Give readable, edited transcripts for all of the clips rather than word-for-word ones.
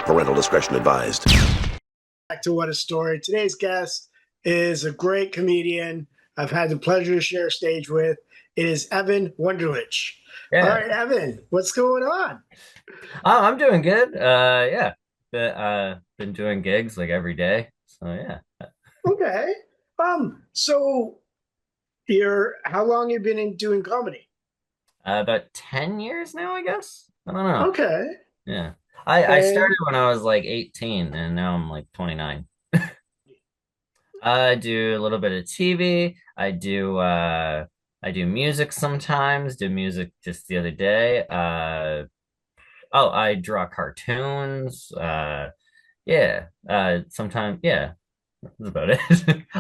Parental discretion advised. Back to What a Story. Today's guest is a great comedian I've had the pleasure to share stage with. It is Evan Wunderlich. All Yeah. right, Evan, what's going on? Oh, I'm doing good. Yeah. Been doing gigs like every day. So yeah. Okay. So you're how long you been in doing comedy? About 10 years now, I guess. I don't know. Okay. Yeah. I And started when I was like 18 and now I'm like 29. I do a little bit of TV. I do music sometimes, did music just the other day. Oh, I draw cartoons. Yeah. Sometimes, yeah. That's about it.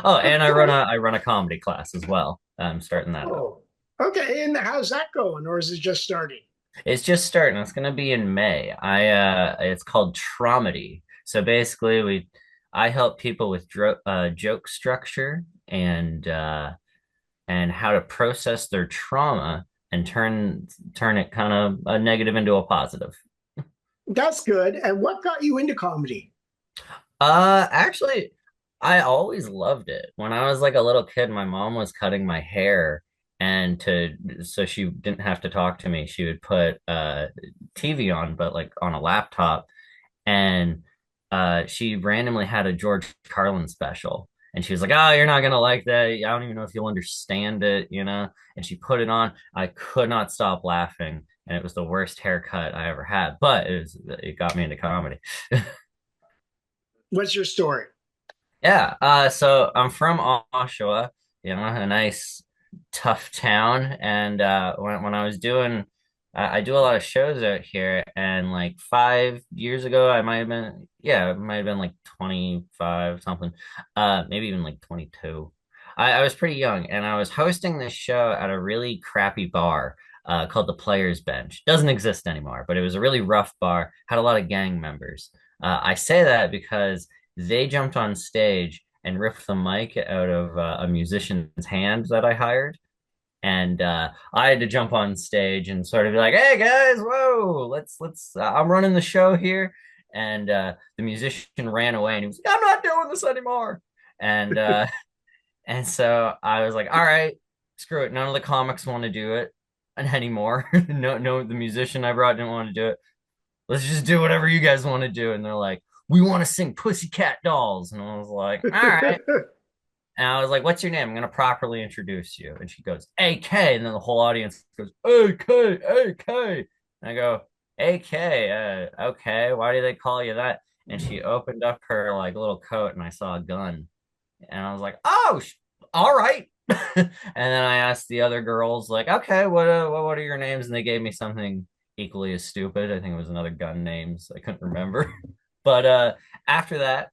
Oh, and okay. I run a comedy class as well. I'm starting that up. Oh, okay. And how's that going? Or is it just starting? It's just starting. It's gonna be in May. It's called Traumedy. So basically, we I help people with joke structure and how to process their trauma and turn it kind of a negative into a positive. That's good. And what got you into comedy? Actually, I always loved it. When I was like a little kid, my mom was cutting my hair, and to so she didn't have to talk to me, she would put TV on, but like on a laptop, and she randomly had a George Carlin special. And she was like, "Oh, you're not gonna like that. I don't even know if you'll understand it, you know." And she put it on. I could not stop laughing, and it was the worst haircut I ever had. But it got me into comedy. What's your story? Yeah, so I'm from Oshawa, you know, a nice tough town. And when I was doing, I do a lot of shows out here. And like 5 years ago, I might have been, yeah, it might have been like 25 something, maybe even like 22. I was pretty young, and I was hosting this show at a really crappy bar called the Players Bench. Doesn't exist anymore, but it was a really rough bar. Had a lot of gang members. I say that because they jumped on stage and ripped the mic out of a musician's hand that I hired. And I had to jump on stage and sort of be like, "Hey guys, whoa, I'm running the show here." And the musician ran away and he was like, "I'm not doing this anymore." And and so I was like, "All right, screw it. None of the comics want to do it anymore. No, the musician I brought didn't want to do it. Let's just do whatever you guys want to do." And they're like, "We want to sing Pussycat Dolls." And I was like, "All right." And I was like, "What's your name? I'm going to properly introduce you." And she goes, "AK." And then the whole audience goes, "AK, AK." And I go, "AK, okay. Why do they call you that?" And she opened up her like little coat and I saw a gun. And I was like, "Oh, all right." And then I asked the other girls, like, "Okay, what are your names?" And they gave me something equally as stupid. I think it was another gun names. I couldn't remember. But after that,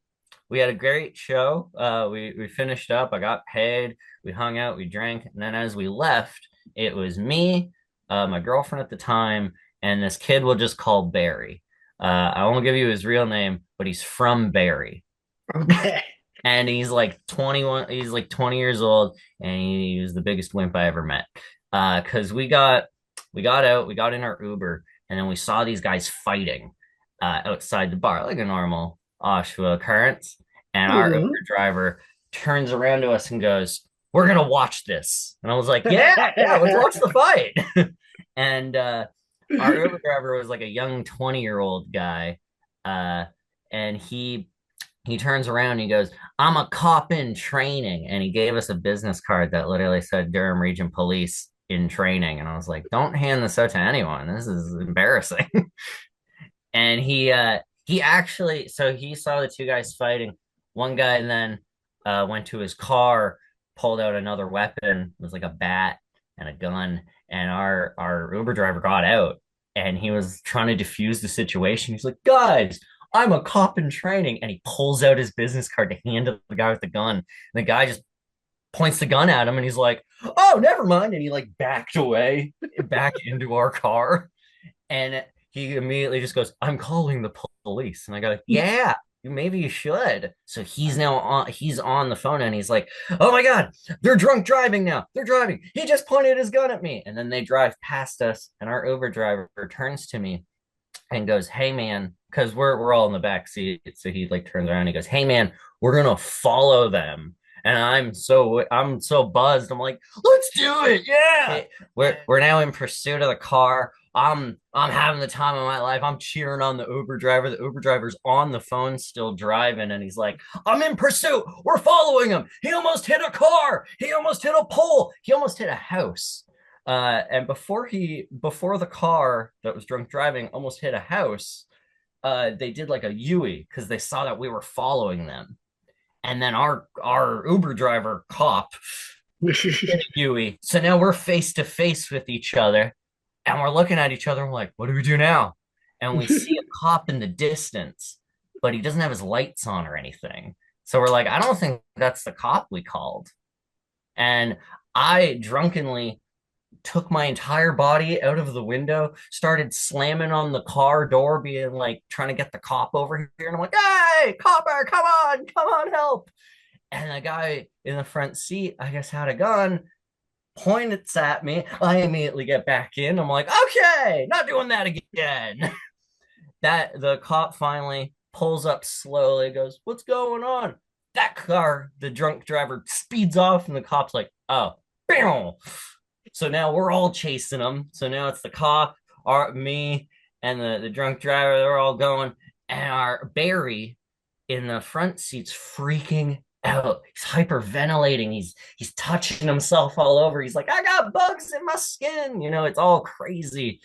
we had a great show. We finished up. I got paid. We hung out. We drank. And then as we left, it was me, my girlfriend at the time, and this kid we'll just call Barry. I won't give you his real name, but he's from Barry. Okay. And he's like 21, he's like 20 years old, and he was the biggest wimp I ever met. Because we got out, we got in our Uber, and then we saw these guys fighting outside the bar, like a normal Oshawa occurrence. And our Uber Hmm. driver turns around to us and goes, "We're gonna watch this." And I was like, "Yeah, yeah, let's watch the fight." And our Uber driver was like a young 20-year-old guy. Uh, and he turns around and he goes, "I'm a cop in training." And he gave us a business card that literally said Durham Region Police in training. And I was like, "Don't hand this out to anyone. This is embarrassing." And he actually, so he saw the two guys fighting. One guy then went to his car, pulled out another weapon. It was like a bat and a gun. And our Uber driver got out and he was trying to defuse the situation. He's like, "Guys, I'm a cop in training." And he pulls out his business card to hand to the guy with the gun. And the guy just points the gun at him and he's like, "Oh, never mind." And he like backed away back into our car. And he immediately just goes, "I'm calling the police." And I go, "Yeah, maybe you should." So he's on the phone and he's like, "Oh my God, they're drunk driving now. They're driving. He just pointed his gun at me." And then they drive past us and our Uber driver turns to me and goes, "Hey man," because we're all in the back seat. So he like turns around and he goes, "Hey man, we're gonna follow them." And I'm so buzzed. I'm like, "Let's do it, yeah!" We're now in pursuit of the car. I'm having the time of my life. I'm cheering on the Uber driver. The Uber driver's on the phone still driving, and he's like, "I'm in pursuit. We're following him. He almost hit a car. He almost hit a pole. He almost hit a house." And before the car that was drunk driving almost hit a house, they did like a Yui because they saw that we were following them. And then our Uber driver cop did a Yui. So now we're face to face with each other, and we're looking at each other. And we're like, "What do we do now?" And we see a cop in the distance, but he doesn't have his lights on or anything. So we're like, "I don't think that's the cop we called." And I drunkenly took my entire body out of the window, started slamming on the car door, being like, trying to get the cop over here. And I'm like, "Hey, copper, come on, help." And the guy in the front seat, I guess, had a gun, points at me. I immediately get back in. I'm like, "Okay, not doing that again." That the cop finally pulls up slowly, goes, "What's going on?" That car, the drunk driver speeds off, and the cop's like, "Oh, bam." So now we're all chasing them. So now it's the cop, me, and the drunk driver. They're all going, and our Barry in the front seat's freaking out. He's hyperventilating. He's touching himself all over. He's like, "I got bugs in my skin." It's all crazy.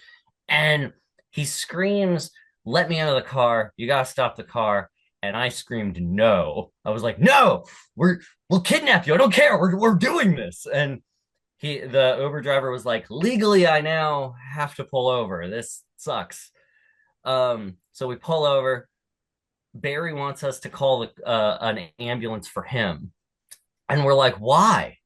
And he screams, "Let me out of the car. You gotta stop the car." And I screamed, "No." I was like, "No, we'll kidnap you. I don't care. We're doing this." And the Uber driver was like, "Legally, I now have to pull over. This sucks." So we pull over. Barry wants us to call an ambulance for him, and we're like, "Why?"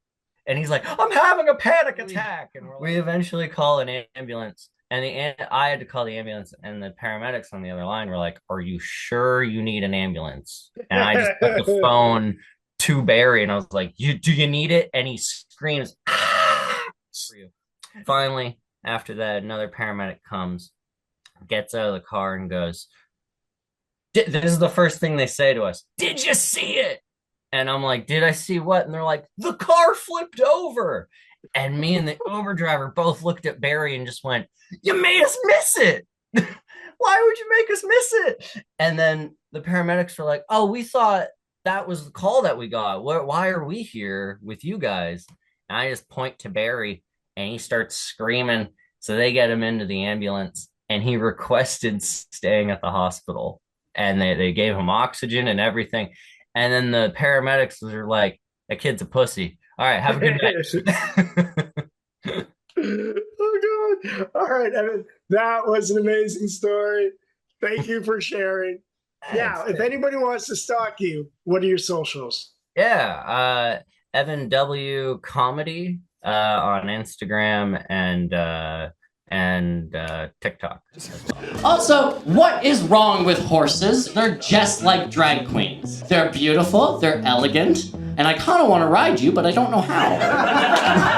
And he's like, "I'm having a panic attack." And we eventually call an ambulance, and I had to call the ambulance, and the paramedics on the other line were like, "Are you sure you need an ambulance?" And I just put the phone to Barry, and I was like, Do you need it?" And he screams, "Ah!" Finally, after that, another paramedic comes, gets out of the car, and goes, "This is the first thing they say to us. Did you see it?" And I'm like, "Did I see what?" And they're like, "The car flipped over." And me and the Uber driver both looked at Barry and just went, "You made us miss it. Why would you make us miss it?" And then the paramedics were like, "Oh, we thought that was the call that we got. Why are we here with you guys?" And I just point to Barry, and he starts screaming. So they get him into the ambulance, and he requested staying at the hospital. And they gave him oxygen and everything. And then the paramedics were like, "That kid's a pussy. All right, have a good night." Oh, God. All right, Evan. That was an amazing story. Thank you for sharing. Yeah, if anybody wants to stalk you, what are your socials? Yeah, Evan W Comedy on Instagram and TikTok as well. Also, what is wrong with horses? They're just like drag queens. They're beautiful, they're elegant, and I kind of want to ride you, but I don't know how.